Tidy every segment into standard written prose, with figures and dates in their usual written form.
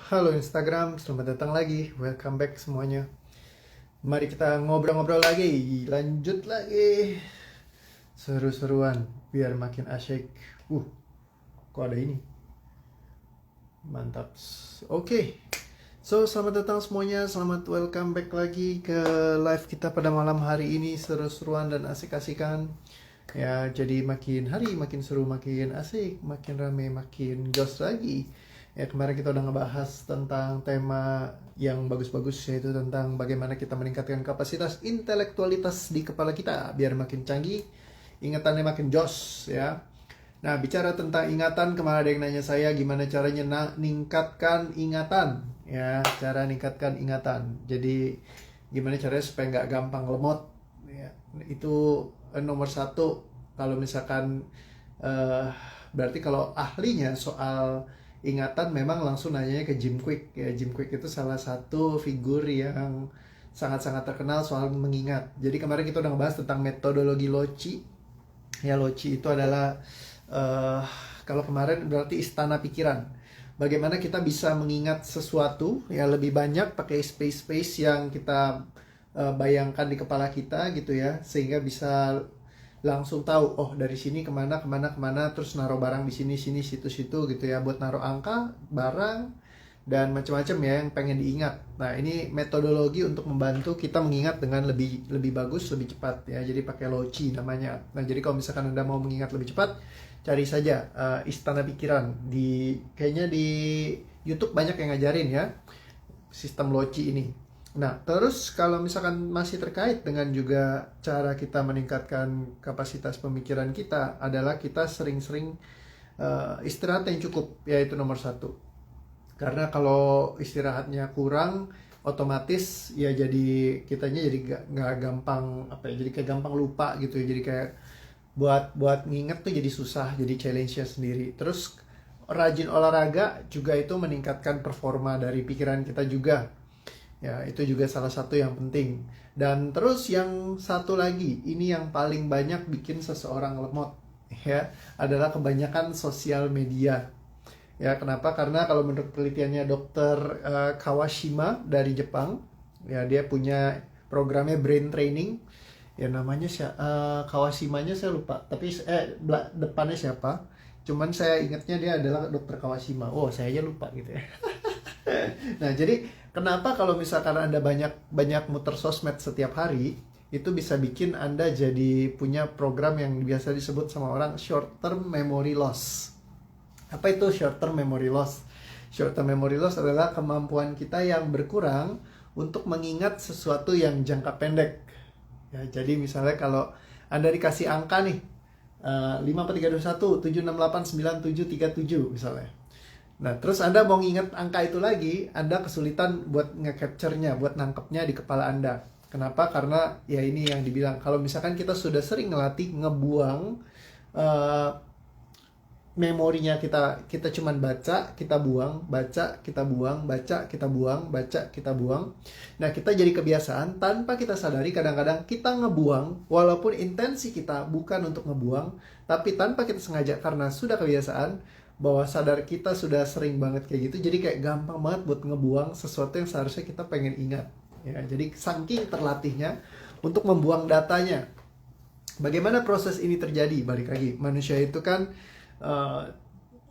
Halo Instagram, selamat datang lagi. Welcome back semuanya. Mari kita ngobrol-ngobrol lagi, lanjut lagi. Seru-seruan, biar makin asyik. Kok ada ini? Mantap. Oke. So, selamat datang semuanya. Selamat welcome back lagi ke live kita pada malam hari ini. Seru-seruan dan asik-asikan. Ya, jadi makin hari makin seru, makin asik, makin rame, makin jos lagi. Ya, kemarin kita udah ngebahas tentang tema yang bagus-bagus, yaitu tentang bagaimana kita meningkatkan kapasitas intelektualitas di kepala kita biar makin canggih, ingatannya makin jos ya. Nah, bicara tentang ingatan, kemarin ada yang nanya saya gimana caranya ningkatkan ingatan ya, cara ningkatkan ingatan. Jadi gimana caranya supaya nggak gampang lemot ya. Itu nomor satu. Kalau misalkan berarti kalau ahlinya soal ingatan memang langsung nanya ke Jim Kwik ya. Jim Kwik itu salah satu figur yang sangat-sangat terkenal soal mengingat. Jadi kemarin kita udah ngebahas tentang metodologi Loci ya. Loci itu adalah kalau kemarin berarti istana pikiran. Bagaimana kita bisa mengingat sesuatu ya lebih banyak pakai space yang kita bayangkan di kepala kita gitu ya, sehingga bisa langsung tahu, oh dari sini kemana, terus naruh barang di sini, situ gitu ya, buat naruh angka, barang, dan macam-macam ya yang pengen diingat. Nah, ini metodologi untuk membantu kita mengingat dengan lebih bagus, lebih cepat ya. Jadi pakai Loci namanya. Nah, jadi kalau misalkan Anda mau mengingat lebih cepat, cari saja Istana Pikiran. Kayaknya di YouTube banyak yang ngajarin ya sistem Loci ini. Nah, terus kalau misalkan masih terkait dengan juga cara kita meningkatkan kapasitas pemikiran kita adalah kita sering-sering istirahat yang cukup, yaitu nomor satu. Karena kalau istirahatnya kurang, otomatis ya jadi kitanya jadi nggak gampang jadi kayak gampang lupa gitu ya. Jadi kayak buat nginget tuh jadi susah, jadi challenge-nya sendiri. Terus rajin olahraga juga itu meningkatkan performa dari pikiran kita juga. Ya, itu juga salah satu yang penting. Dan terus yang satu lagi, ini yang paling banyak bikin seseorang lemot ya, adalah kebanyakan sosial media. Ya, kenapa? Karena kalau menurut penelitiannya Dr. Kawashima dari Jepang, ya dia punya programnya brain training. Ya namanya Kawashimanya saya lupa, tapi depannya siapa? Cuman saya ingatnya dia adalah Dr. Kawashima. Oh, saya aja lupa gitu ya. Nah, jadi kenapa kalau misalkan Anda banyak muter sosmed setiap hari, itu bisa bikin Anda jadi punya program yang biasa disebut sama orang short term memory loss. Apa itu short term memory loss? Short term memory loss adalah kemampuan kita yang berkurang untuk mengingat sesuatu yang jangka pendek. Ya, jadi misalnya kalau Anda dikasih angka nih, 5, 4, 3, 2, 1, 7, 6, 8, 9, 7, 3, 7 misalnya. Nah, terus Anda mau nginget angka itu lagi, Anda kesulitan buat nge-capture-nya, buat nangkepnya di kepala Anda. Kenapa? Karena ya ini yang dibilang, kalau misalkan kita sudah sering ngelatih ngebuang memorinya, kita cuman baca, kita buang, baca, kita buang, baca, kita buang, baca, kita buang. Nah, kita jadi kebiasaan tanpa kita sadari, kadang-kadang kita ngebuang walaupun intensi kita bukan untuk ngebuang, tapi tanpa kita sengaja karena sudah kebiasaan, bahwa sadar kita sudah sering banget kayak gitu, jadi kayak gampang banget buat ngebuang sesuatu yang seharusnya kita pengen ingat ya. Jadi saking terlatihnya untuk membuang datanya. Bagaimana proses ini terjadi? Balik lagi, manusia itu kan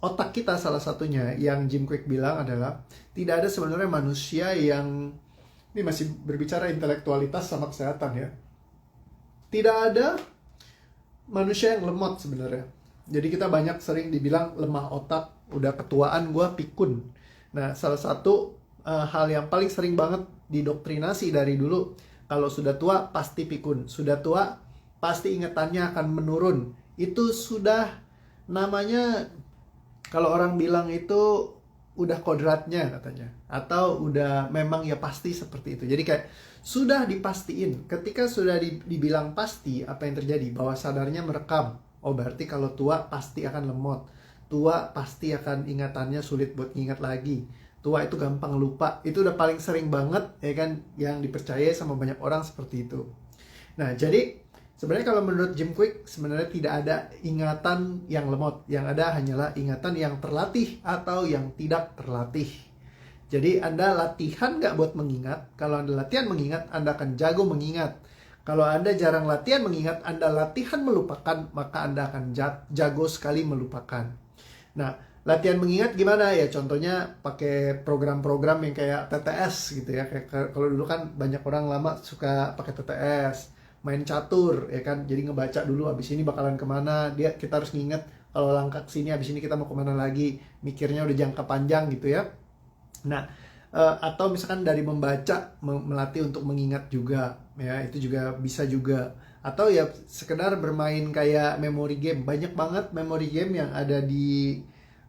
otak kita salah satunya yang Jim Kwik bilang adalah tidak ada sebenarnya manusia yang, ini masih berbicara intelektualitas sama kesehatan ya, tidak ada manusia yang lemot sebenarnya. Jadi kita banyak sering dibilang lemah otak, udah ketuaan gua pikun. Nah, salah satu hal yang paling sering banget didoktrinasi dari dulu, kalau sudah tua pasti pikun, sudah tua pasti ingatannya akan menurun. Itu sudah namanya, kalau orang bilang itu udah kodratnya katanya, atau udah memang ya pasti seperti itu. Jadi kayak sudah dipastiin. Ketika sudah dibilang pasti, apa yang terjadi? Bawah sadarnya merekam. Oh, berarti kalau tua pasti akan lemot. Tua pasti akan ingatannya sulit buat ingat lagi. Tua itu gampang lupa. Itu udah paling sering banget ya kan, yang dipercaya sama banyak orang seperti itu. Nah, jadi sebenarnya kalau menurut Jim Kwik, sebenarnya tidak ada ingatan yang lemot. Yang ada hanyalah ingatan yang terlatih atau yang tidak terlatih. Jadi Anda latihan nggak buat mengingat? Kalau Anda latihan mengingat, Anda akan jago mengingat. Kalau Anda jarang latihan mengingat, Anda latihan melupakan, maka Anda akan jago sekali melupakan. Nah, latihan mengingat gimana ya? Contohnya pakai program-program yang kayak TTS gitu ya. Kayak kalau dulu kan banyak orang lama suka pakai TTS, main catur ya kan. Jadi ngebaca dulu abis ini bakalan kemana. Kita harus nginget kalau langkah sini abis ini kita mau kemana lagi. Mikirnya udah jangka panjang gitu ya. Nah, atau misalkan dari membaca melatih untuk mengingat juga ya, itu juga bisa juga. Atau ya sekedar bermain kayak memory game. Banyak banget memory game yang ada di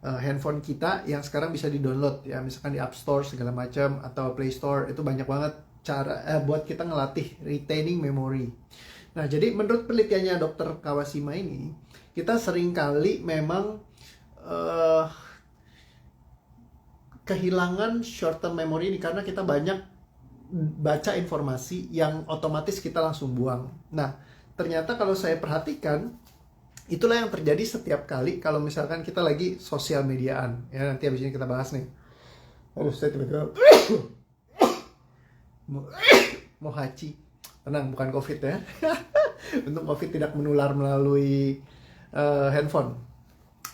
handphone kita yang sekarang bisa di-download ya, misalkan di App Store segala macam atau Play Store. Itu banyak banget cara buat kita ngelatih retaining memory. Nah, jadi menurut penelitiannya Dr. Kawashima ini, kita seringkali memang kehilangan short term memory ini karena kita banyak baca informasi yang otomatis kita langsung buang. Nah, ternyata kalau saya perhatikan, itulah yang terjadi setiap kali kalau misalkan kita lagi sosial mediaan. Ya, nanti habis ini kita bahas nih. Aduh, saya tiba-tiba mau haci. Tenang, bukan COVID ya. Untuk COVID tidak menular melalui handphone.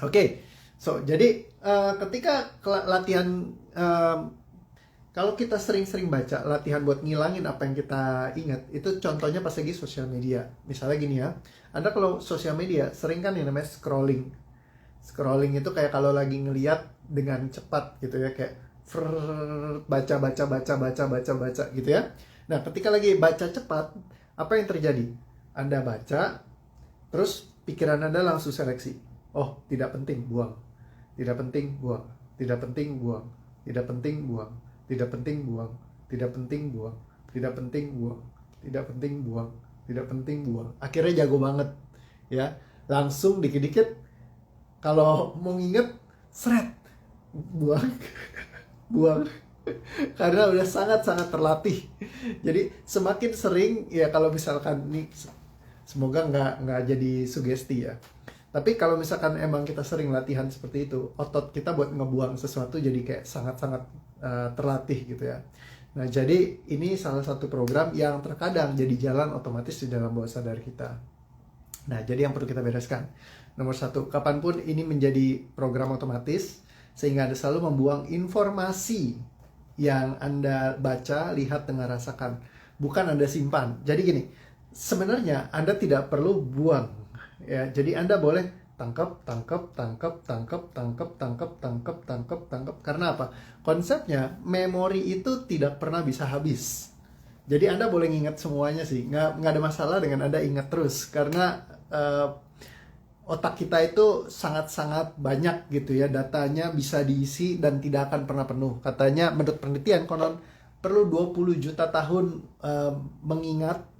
Oke. So, jadi ketika latihan, kalau kita sering-sering baca, latihan buat ngilangin apa yang kita ingat, itu contohnya pas lagi sosial media. Misalnya gini ya, Anda kalau sosial media sering kan yang namanya scrolling. Scrolling itu kayak kalau lagi ngeliat dengan cepat gitu ya, kayak baca gitu ya. Nah, ketika lagi baca cepat, apa yang terjadi? Anda baca, terus pikiran Anda langsung seleksi. Oh, tidak penting, buang. Tidak penting, buang. Tidak penting, buang. Tidak penting, buang. Tidak penting, buang. Tidak penting, buang. Tidak penting, buang. Tidak penting, buang. Tidak penting, buang. Akhirnya jago banget ya. Langsung dikit-dikit kalau mau nginget, seret, buang. Buang. Karena udah sangat-sangat terlatih. Jadi semakin sering ya, kalau misalkan nih, semoga nggak jadi sugesti ya. Tapi kalau misalkan emang kita sering latihan seperti itu, otot kita buat ngebuang sesuatu jadi kayak sangat-sangat terlatih gitu ya. Nah, jadi ini salah satu program yang terkadang jadi jalan otomatis di dalam bawah sadar kita. Nah, jadi yang perlu kita bereskan. Nomor satu, kapanpun ini menjadi program otomatis, sehingga Anda selalu membuang informasi yang Anda baca, lihat, dengar, rasakan. Bukan Anda simpan. Jadi gini, sebenarnya Anda tidak perlu buang. Ya, jadi Anda boleh tangkap. Karena apa? Konsepnya memori itu tidak pernah bisa habis. Jadi Anda boleh ngingat semuanya sih, nggak ada masalah dengan Anda ingat terus, karena otak kita itu sangat-sangat banyak gitu ya, datanya bisa diisi dan tidak akan pernah penuh. Katanya menurut penelitian konon perlu 20 juta tahun mengingat.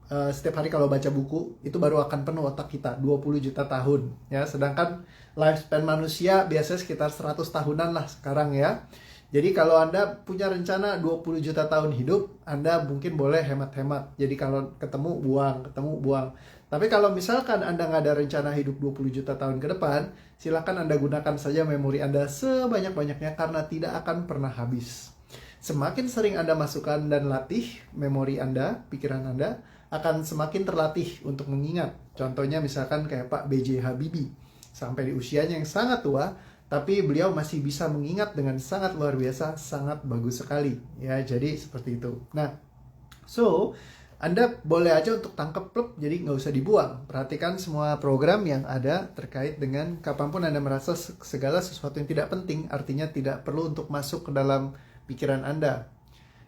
Setiap hari kalau baca buku itu baru akan penuh otak kita, 20 juta tahun ya. Sedangkan lifespan manusia biasanya sekitar 100 tahunan lah sekarang ya. Jadi kalau Anda punya rencana 20 juta tahun hidup, Anda mungkin boleh hemat-hemat. Jadi kalau ketemu buang. Tapi kalau misalkan Anda nggak ada rencana hidup 20 juta tahun ke depan, silakan Anda gunakan saja memori Anda sebanyak-banyaknya karena tidak akan pernah habis. Semakin sering Anda masukkan dan latih memori Anda, pikiran Anda akan semakin terlatih untuk mengingat. Contohnya misalkan kayak Pak B.J. Habibie, sampai di usianya yang sangat tua, tapi beliau masih bisa mengingat dengan sangat luar biasa, sangat bagus sekali ya. Jadi seperti itu. Nah, so Anda boleh aja untuk tangkap pluk, jadi nggak usah dibuang. Perhatikan semua program yang ada terkait dengan kapanpun Anda merasa segala sesuatu yang tidak penting, artinya tidak perlu untuk masuk ke dalam pikiran Anda.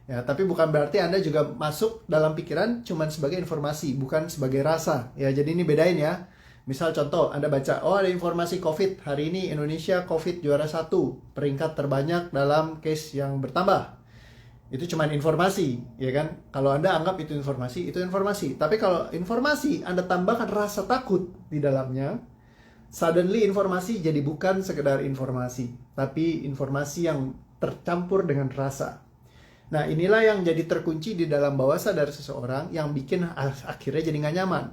Ya, tapi bukan berarti Anda juga masuk dalam pikiran cuman sebagai informasi, bukan sebagai rasa. Ya, jadi ini bedain ya. Misal contoh, Anda baca, oh ada informasi COVID, hari ini Indonesia COVID juara 1, peringkat terbanyak dalam case yang bertambah. Itu cuman informasi, ya kan? Kalau Anda anggap itu informasi, itu informasi. Tapi kalau informasi Anda tambahkan rasa takut di dalamnya, suddenly informasi jadi bukan sekedar informasi, tapi informasi yang tercampur dengan rasa. Nah, inilah yang jadi terkunci di dalam bawah sadar seseorang yang bikin akhirnya jadi nggak nyaman.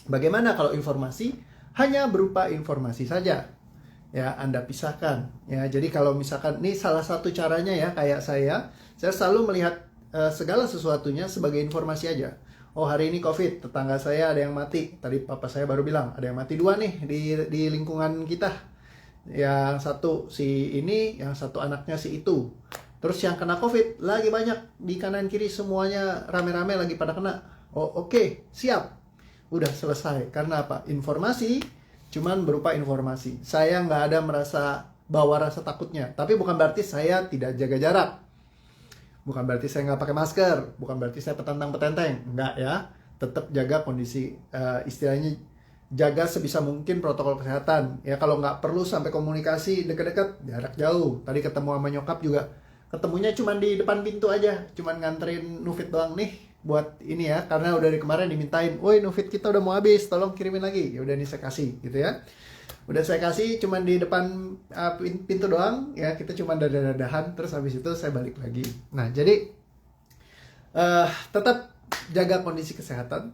Bagaimana kalau informasi hanya berupa informasi saja? ya Anda pisahkan. Ya, jadi kalau misalkan ini salah satu caranya ya, kayak saya selalu melihat segala sesuatunya sebagai informasi aja. Oh, hari ini COVID, tetangga saya ada yang mati. Tadi papa saya baru bilang ada yang mati 2 nih di lingkungan kita. Yang satu si ini, yang satu anaknya si itu. Terus yang kena COVID lagi banyak di kanan kiri, semuanya rame-rame lagi pada kena. Oh, oke, siap. Udah selesai. Karena apa? Informasi cuman berupa informasi. Saya nggak ada bawa rasa takutnya. Tapi bukan berarti saya tidak jaga jarak. Bukan berarti saya nggak pakai masker. Bukan berarti saya petantang-petenteng. Nggak ya. Tetap jaga kondisi, istilahnya jaga sebisa mungkin protokol kesehatan. Ya, kalau nggak perlu sampai komunikasi dekat-dekat, jarak jauh. Tadi ketemu sama nyokap juga. Ketemunya cuma di depan pintu aja. Cuma nganterin Nufit doang nih. Buat ini ya, karena udah dari kemarin dimintain, woi Nufit kita udah mau habis, tolong kirimin lagi. Ya udah nih saya kasih gitu ya. Udah saya kasih cuman di depan pintu doang ya, kita cuman dadah-dadahan, terus habis itu saya balik lagi. Nah, jadi tetap jaga kondisi kesehatan.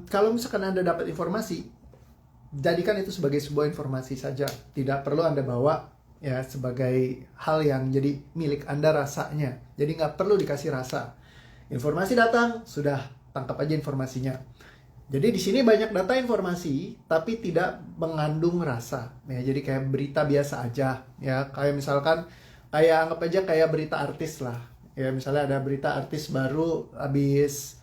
Kalau misalkan Anda dapat informasi, jadikan itu sebagai sebuah informasi saja. Tidak perlu Anda bawa ya sebagai hal yang jadi milik Anda rasanya. Jadi nggak perlu dikasih rasa. Informasi datang, sudah tangkap aja informasinya. Jadi di sini banyak data informasi, tapi tidak mengandung rasa. Ya, jadi kayak berita biasa aja. Ya, kayak misalkan, kayak anggap aja kayak berita artis lah. Ya, misalnya ada berita artis baru habis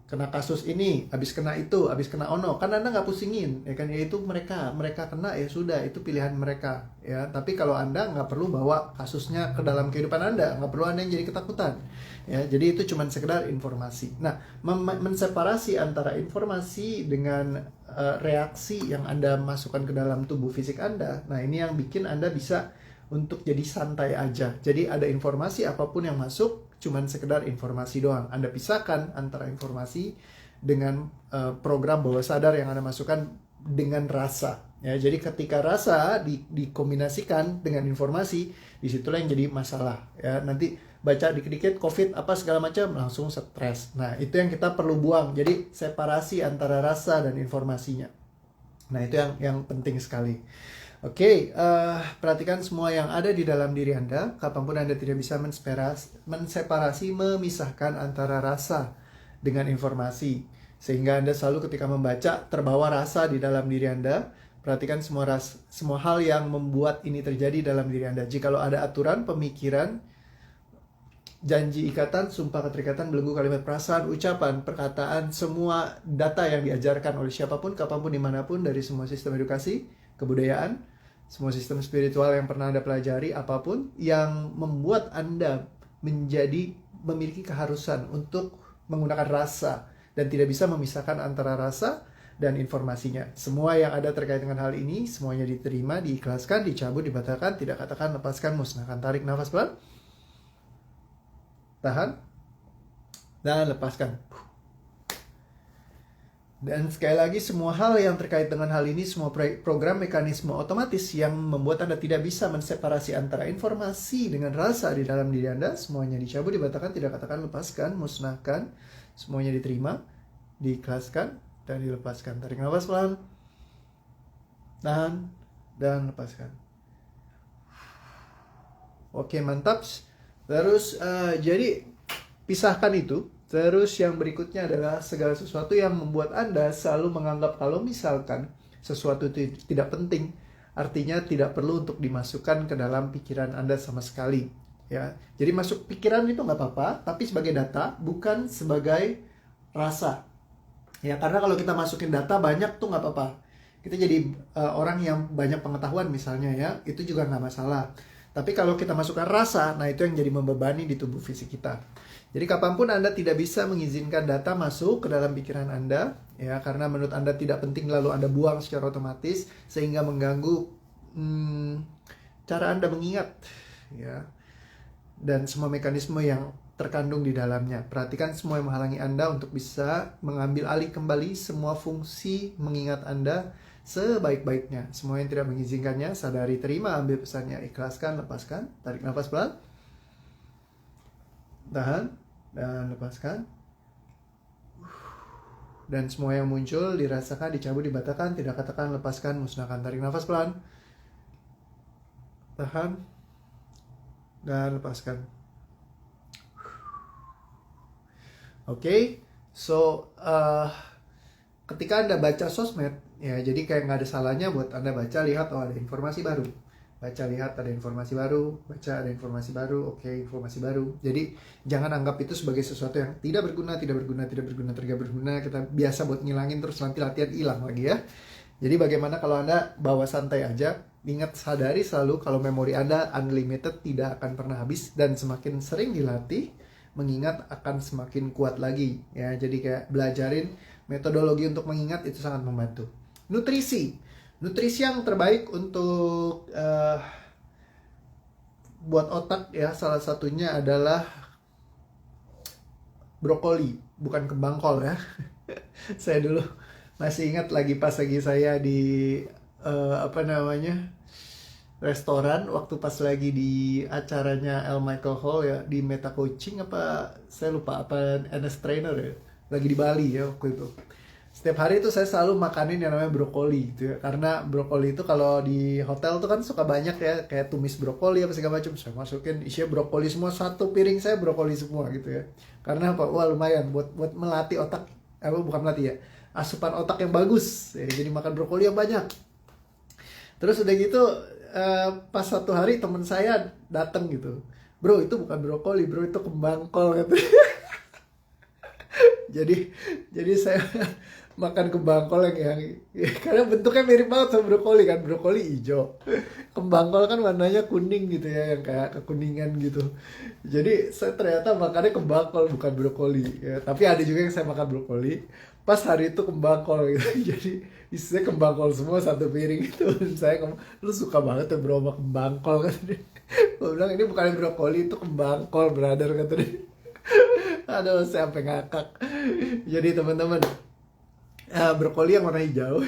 kena kasus ini, habis kena itu, habis kena ono, kan Anda nggak pusingin, ya kan? Ya itu mereka kena, ya sudah, itu pilihan mereka, ya. Tapi kalau Anda nggak perlu bawa kasusnya ke dalam kehidupan Anda, nggak perlu Anda yang jadi ketakutan, ya. Jadi itu cuma sekedar informasi. Nah, menseparasi antara informasi dengan reaksi yang Anda masukkan ke dalam tubuh fisik Anda, nah ini yang bikin Anda bisa untuk jadi santai aja. Jadi ada informasi apapun yang masuk, cuman sekedar informasi doang. Anda pisahkan antara informasi dengan program bawah sadar yang Anda masukkan dengan rasa. Ya, jadi ketika rasa dikombinasikan dengan informasi, disitulah yang jadi masalah. Ya, nanti baca dikit-dikit COVID apa segala macam langsung stres. Nah, itu yang kita perlu buang. Jadi separasi antara rasa dan informasinya. Nah, itu yang penting sekali. Oke, perhatikan semua yang ada di dalam diri Anda. Kapanpun Anda tidak bisa menseparasi, memisahkan antara rasa dengan informasi. Sehingga Anda selalu ketika membaca, terbawa rasa di dalam diri Anda. Perhatikan semua hal yang membuat ini terjadi dalam diri Anda. Jikalau ada aturan, pemikiran, janji ikatan, sumpah keterikatan, belenggu kalimat perasaan, ucapan, perkataan, semua data yang diajarkan oleh siapapun, kapanpun, dimanapun, dari semua sistem edukasi, kebudayaan, semua sistem spiritual yang pernah Anda pelajari, apapun yang membuat Anda memiliki keharusan untuk menggunakan rasa dan tidak bisa memisahkan antara rasa dan informasinya. Semua yang ada terkait dengan hal ini, semuanya diterima, diikhlaskan, dicabut, dibatalkan, tidak katakan, lepaskan, musnahkan. Tarik nafas pelan. Tahan. Dan lepaskan. Dan sekali lagi, semua hal yang terkait dengan hal ini, semua program mekanisme otomatis yang membuat Anda tidak bisa menseparasi antara informasi dengan rasa di dalam diri Anda, semuanya dicabut, dibatalkan, tidak katakan, lepaskan, musnahkan. Semuanya diterima, diikhlaskan, dan dilepaskan. Tarik nafas pelan. Tahan, dan lepaskan. Oke, mantap. Terus, jadi pisahkan itu. Terus yang berikutnya adalah segala sesuatu yang membuat Anda selalu menganggap kalau misalkan sesuatu itu tidak penting, artinya tidak perlu untuk dimasukkan ke dalam pikiran Anda sama sekali. Ya, jadi masuk pikiran itu nggak apa-apa, tapi sebagai data, bukan sebagai rasa. Ya, karena kalau kita masukin data banyak tuh nggak apa-apa. Kita jadi orang yang banyak pengetahuan misalnya ya, itu juga nggak masalah. Tapi kalau kita masukkan rasa, nah itu yang jadi membebani di tubuh fisik kita. Jadi kapanpun Anda tidak bisa mengizinkan data masuk ke dalam pikiran Anda, ya, karena menurut Anda tidak penting lalu Anda buang secara otomatis, sehingga mengganggu cara Anda mengingat, ya, dan semua mekanisme yang terkandung di dalamnya. Perhatikan semua yang menghalangi Anda untuk bisa mengambil alih kembali semua fungsi mengingat Anda sebaik-baiknya. Semua yang tidak mengizinkannya, sadari, terima, ambil pesannya, ikhlaskan, lepaskan, tarik nafas pelan, tahan, dan lepaskan. Dan semua yang muncul dirasakan, dicabut, dibatalkan, tidak katakan, lepaskan, musnahkan. Tarik nafas pelan. Tahan. Dan lepaskan. Oke. So, ketika Anda baca sosmed, ya jadi kayak nggak ada salahnya buat Anda baca, lihat, oh ada informasi baru. Baca, lihat, ada informasi baru. Baca, ada informasi baru. Oke, informasi baru. Jadi, jangan anggap itu sebagai sesuatu yang tidak berguna. Kita biasa buat ngilangin, terus nanti latihan hilang lagi ya. Jadi, bagaimana kalau Anda bawa santai aja. Ingat, sadari selalu kalau memori Anda unlimited, tidak akan pernah habis. Dan semakin sering dilatih, mengingat akan semakin kuat lagi. Ya, jadi kayak belajarin metodologi untuk mengingat itu sangat membantu. Nutrisi yang terbaik untuk buat otak ya, salah satunya adalah brokoli, bukan kembang kol ya. Saya dulu masih ingat lagi pas lagi saya di restoran, waktu pas lagi di acaranya L. Michael Hall ya, di Meta Coaching apa saya lupa, apa NS Trainer ya, lagi di Bali ya waktu itu. Setiap hari itu saya selalu makanin yang namanya brokoli gitu ya. Karena brokoli itu kalau di hotel tuh kan suka banyak ya, kayak tumis brokoli apa segala macam. Saya masukin isinya brokoli semua, satu piring saya brokoli semua gitu ya. Karena apa? Wah, lumayan buat melatih otak, bukan melatih ya, asupan otak yang bagus. Ya, jadi makan brokoli yang banyak. Terus udah gitu pas satu hari teman saya datang gitu. Bro, itu bukan brokoli, bro, itu kembang kol gitu. Jadi saya makan kembang kol yang karena bentuknya mirip banget sama brokoli kan, brokoli hijau, kembang kol kan warnanya kuning gitu ya, yang kayak kekuningan gitu. Jadi saya ternyata makannya kembang kol bukan brokoli ya. Tapi ada juga yang saya makan brokoli, pas hari itu kembang kol gitu. Jadi isinya kembang kol semua satu piring itu. Dan saya ngomong, lu suka banget ya bro sama kembang kol kan. Gue bilang ini bukan brokoli, itu kembang kol brother kata dia. Aduh, saya sampai ngakak. Jadi teman-teman, brokoli yang warna hijau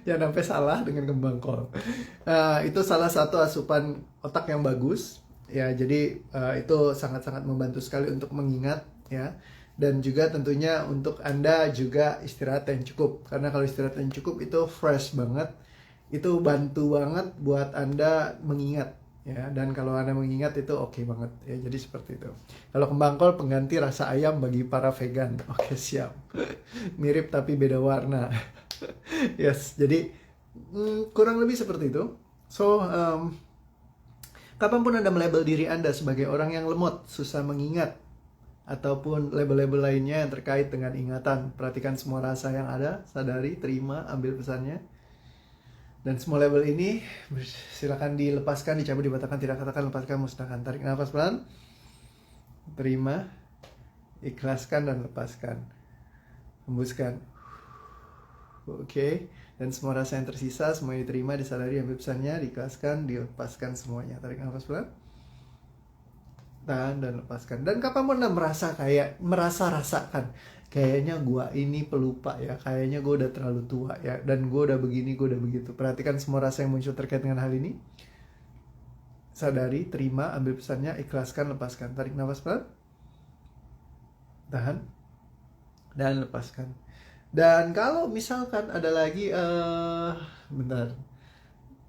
jangan sampai salah dengan kembang kol. Itu salah satu asupan otak yang bagus ya. Jadi itu sangat-sangat membantu sekali untuk mengingat ya. Dan juga tentunya untuk Anda juga istirahat yang cukup, karena kalau istirahat yang cukup itu fresh banget, itu bantu banget buat Anda mengingat ya. Dan kalau Anda mengingat itu oke banget ya. Jadi seperti itu. Kalau kembang kol pengganti rasa ayam bagi para vegan. Oke, siap. Mirip tapi beda warna. Yes, jadi kurang lebih seperti itu. So, kapanpun Anda melabel diri Anda sebagai orang yang lemot, susah mengingat, ataupun label-label lainnya yang terkait dengan ingatan, perhatikan semua rasa yang ada, sadari, terima, ambil pesannya. Dan semua label ini silakan dilepaskan, dicabut, dibatalkan, tidak katakan, lepaskan, musnahkan. Tarik nafas pelan, terima, ikhlaskan dan lepaskan, hembuskan. Oke. Dan semua rasa yang tersisa semuanya diterima, disadari, ambil pesannya, diikhlaskan, dilepaskan semuanya. Tarik nafas pelan, tahan dan lepaskan. Dan kapan Anda rasakan kayaknya gua ini pelupa ya, kayaknya gua udah terlalu tua ya, dan gua udah begini, gua udah begitu. Perhatikan semua rasa yang muncul terkait dengan hal ini. Sadari, terima, ambil pesannya, ikhlaskan, lepaskan. Tarik nafas pelan, tahan dan lepaskan. Dan kalau misalkan ada lagi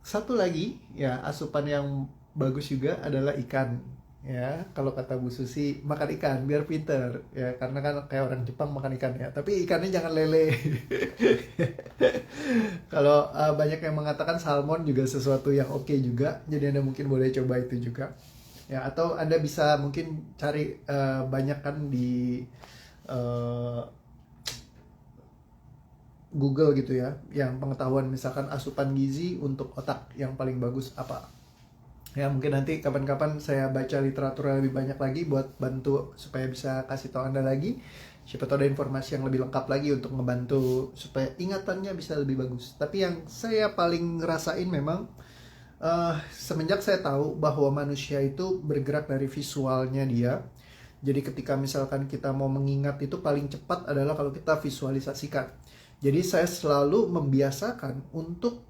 satu lagi ya, asupan yang bagus juga adalah ikan ya. Kalau kata Bu Susi, makan ikan biar pinter ya, karena kan kayak orang Jepang makan ikan ya, tapi ikannya jangan lele. Kalau banyak yang mengatakan salmon juga sesuatu yang oke juga, jadi Anda mungkin boleh coba itu juga ya. Atau Anda bisa mungkin cari banyak kan di Google gitu ya, yang pengetahuan misalkan asupan gizi untuk otak yang paling bagus apa ya. Mungkin nanti kapan-kapan saya baca literatur yang lebih banyak lagi buat bantu supaya bisa kasih tahu Anda lagi. Siapa tahu ada informasi yang lebih lengkap lagi untuk ngebantu supaya ingatannya bisa lebih bagus. Tapi yang saya paling ngerasain memang semenjak saya tahu bahwa manusia itu bergerak dari visualnya dia. Jadi ketika misalkan kita mau mengingat itu paling cepat adalah kalau kita visualisasikan. Jadi saya selalu membiasakan untuk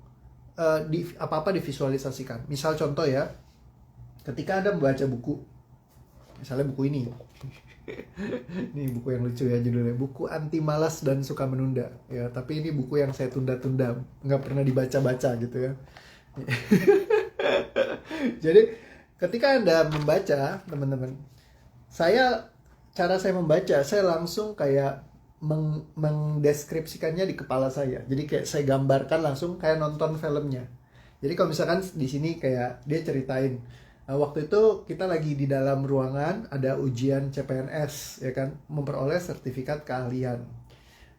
apa-apa divisualisasikan. Misal contoh ya, ketika Anda membaca buku Misalnya buku ini. Ini buku yang lucu ya judulnya, buku anti malas dan suka menunda ya, tapi ini buku yang saya tunda-tunda, nggak pernah dibaca-baca gitu ya. Jadi ketika Anda membaca, teman-teman, cara saya membaca, saya langsung kayak mendeskripsikannya di kepala saya. Jadi kayak saya gambarkan langsung kayak nonton filmnya. Jadi kalau misalkan di sini kayak dia ceritain, waktu itu kita lagi di dalam ruangan ada ujian CPNS ya kan, memperoleh sertifikat keahlian.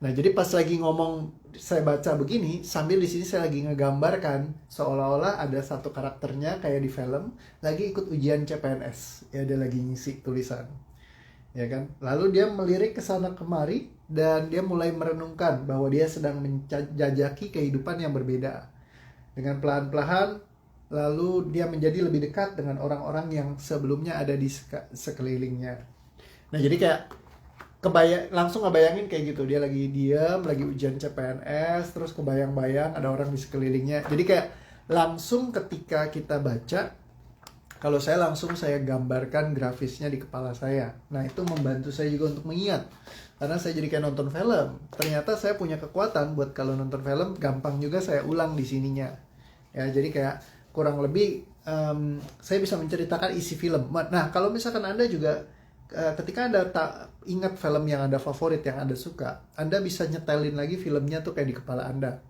Nah, jadi pas lagi ngomong saya baca begini, sambil di sini saya lagi ngegambarkan seolah-olah ada satu karakternya kayak di film lagi ikut ujian CPNS. Ya, dia lagi ngisi tulisan. Ya kan? Lalu dia melirik ke sana kemari dan dia mulai merenungkan bahwa dia sedang menjajaki kehidupan yang berbeda. Dengan pelan-pelan lalu dia menjadi lebih dekat dengan orang-orang yang sebelumnya ada di sekelilingnya. Nah, jadi kayak langsung ngebayangin kayak gitu, dia lagi diam, lagi ujian CPNS, terus kebayang-bayang ada orang di sekelilingnya. Jadi kayak langsung ketika kita baca, kalau saya gambarkan grafisnya di kepala saya. Nah, itu membantu saya juga untuk mengingat. Karena saya jadi kayak nonton film. Ternyata saya punya kekuatan buat kalau nonton film, gampang juga saya ulang di sininya. Ya, jadi kayak kurang lebih saya bisa menceritakan isi film. Nah, kalau misalkan Anda juga ketika Anda tak ingat film yang Anda favorit, yang Anda suka, Anda bisa nyetelin lagi filmnya tuh kayak di kepala Anda.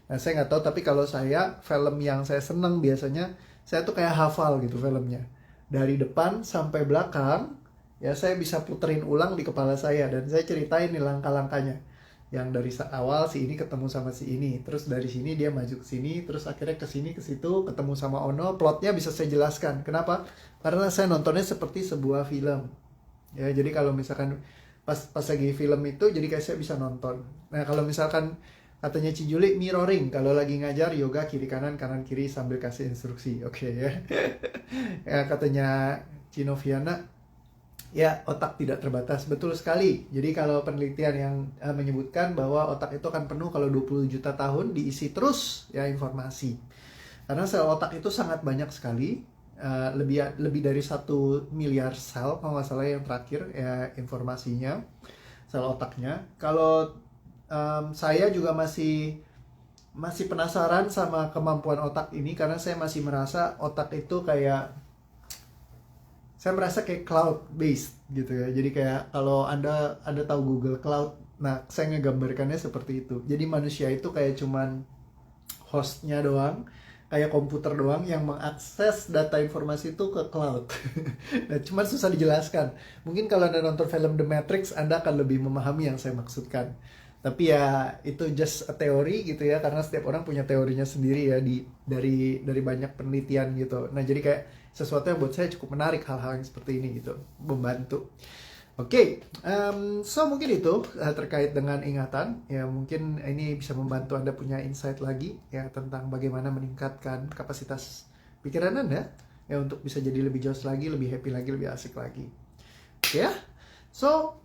Nah, saya nggak tahu, tapi kalau saya, film yang saya seneng biasanya, saya tuh kayak hafal gitu filmnya. Dari depan sampai belakang, ya saya bisa puterin ulang di kepala saya, dan saya ceritain nih langkah-langkahnya. Yang dari awal si ini ketemu sama si ini, terus dari sini dia maju ke sini, terus akhirnya ke sini ke situ ketemu sama Ono, plotnya bisa saya jelaskan. Kenapa? Karena saya nontonnya seperti sebuah film. Ya, jadi kalau misalkan pas lagi film itu, jadi kayak saya bisa nonton. Nah, kalau misalkan katanya Cijuli mirroring, kalau lagi ngajar yoga kiri kanan kiri sambil kasih instruksi, oke ya. Ya, katanya Cinoviana, ya, otak tidak terbatas. Betul sekali. Jadi kalau penelitian yang menyebutkan bahwa otak itu akan penuh kalau 20 juta tahun diisi terus ya informasi. Karena sel otak itu sangat banyak sekali, lebih dari 1 miliar sel kalau nggak salah yang terakhir ya informasinya, sel otaknya. Kalau saya juga masih penasaran sama kemampuan otak ini, karena saya masih merasa otak itu kayak, saya merasa kayak cloud based gitu ya. Jadi kayak kalau Anda tahu Google Cloud, nah saya ngegambarkannya seperti itu. Jadi manusia itu kayak cuman hostnya doang, kayak komputer doang yang mengakses data informasi itu ke cloud. Nah, cuman susah dijelaskan. Mungkin kalau Anda nonton film The Matrix, Anda akan lebih memahami yang saya maksudkan. Tapi ya itu just a teori gitu ya, karena setiap orang punya teorinya sendiri ya, dari banyak penelitian gitu. Nah, jadi kayak sesuatu yang buat saya cukup menarik hal-hal yang seperti ini gitu, membantu. Oke, so mungkin itu terkait dengan ingatan ya, mungkin ini bisa membantu Anda punya insight lagi ya tentang bagaimana meningkatkan kapasitas pikiran Anda ya untuk bisa jadi lebih jauh lagi, lebih happy lagi, lebih asik lagi. Oke ya, so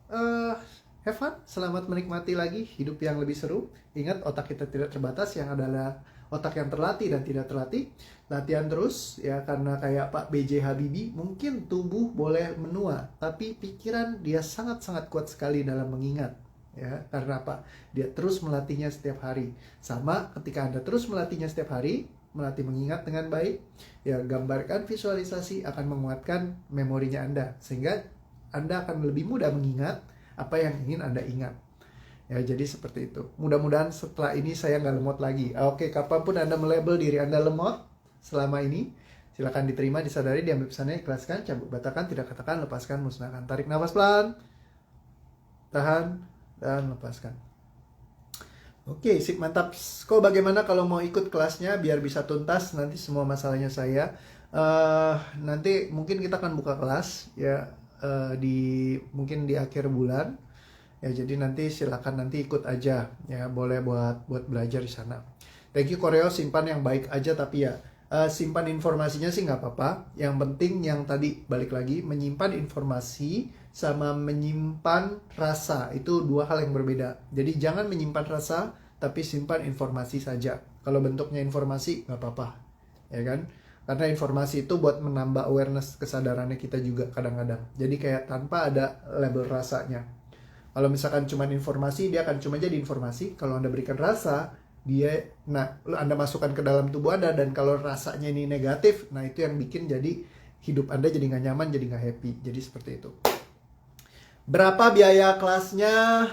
have fun, selamat menikmati lagi hidup yang lebih seru. Ingat, otak kita tidak terbatas, yang adalah otak yang terlatih dan tidak terlatih. Latihan terus ya, karena kayak Pak B.J. Habibie, mungkin tubuh boleh menua, tapi pikiran dia sangat-sangat kuat sekali dalam mengingat. Ya, karena apa? Dia terus melatihnya setiap hari. Sama ketika Anda terus melatihnya setiap hari, melatih mengingat dengan baik, ya gambarkan visualisasi akan menguatkan memorinya Anda, sehingga Anda akan lebih mudah mengingat apa yang ingin Anda ingat. Ya, jadi seperti itu. Mudah-mudahan setelah ini saya nggak lemot lagi. Oke, kapanpun Anda melabel diri Anda lemot selama ini, silakan diterima, disadari, diambil pesannya, ikhlaskan, cabut batalkan, tidak katakan, lepaskan, musnahkan. Tarik nafas pelan, tahan, dan lepaskan. Oke, sip, mantap. Kok bagaimana kalau mau ikut kelasnya biar bisa tuntas nanti semua masalahnya saya? Nanti mungkin kita akan buka kelas ya, mungkin di akhir bulan ya, jadi nanti silakan nanti ikut aja ya, boleh buat belajar di sana. Thank you Koreo, simpan yang baik aja, tapi ya simpan informasinya sih nggak apa-apa. Yang penting yang tadi balik lagi, menyimpan informasi sama menyimpan rasa itu dua hal yang berbeda. Jadi jangan menyimpan rasa, tapi simpan informasi saja. Kalau bentuknya informasi nggak apa-apa, ya kan? Karena informasi itu buat menambah awareness kesadarannya kita juga kadang-kadang. Jadi kayak tanpa ada label rasanya. Kalau misalkan cuma informasi, dia akan cuma jadi informasi. Kalau Anda berikan rasa, Anda masukkan ke dalam tubuh Anda, dan kalau rasanya ini negatif, nah itu yang bikin jadi hidup Anda jadi nggak nyaman, jadi nggak happy. Jadi seperti itu. Berapa biaya kelasnya?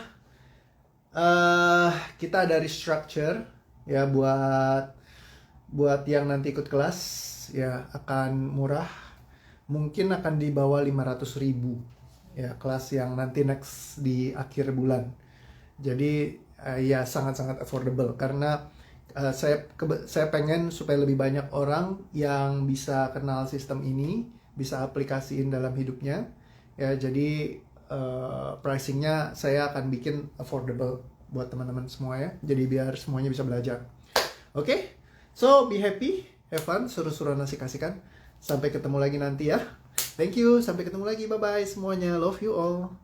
Kita ada restructure ya buat yang nanti ikut kelas ya, akan murah, mungkin akan di bawah 500.000 ya, kelas yang nanti next di akhir bulan. Jadi ya sangat-sangat affordable, karena saya pengen supaya lebih banyak orang yang bisa kenal sistem ini, bisa aplikasiin dalam hidupnya ya. Jadi pricingnya saya akan bikin affordable buat teman-teman semua ya, jadi biar semuanya bisa belajar. Oke? So be happy, have fun, seru-seruan asik-asikan. Sampai ketemu lagi nanti ya. Thank you, sampai ketemu lagi, bye bye semuanya, love you all.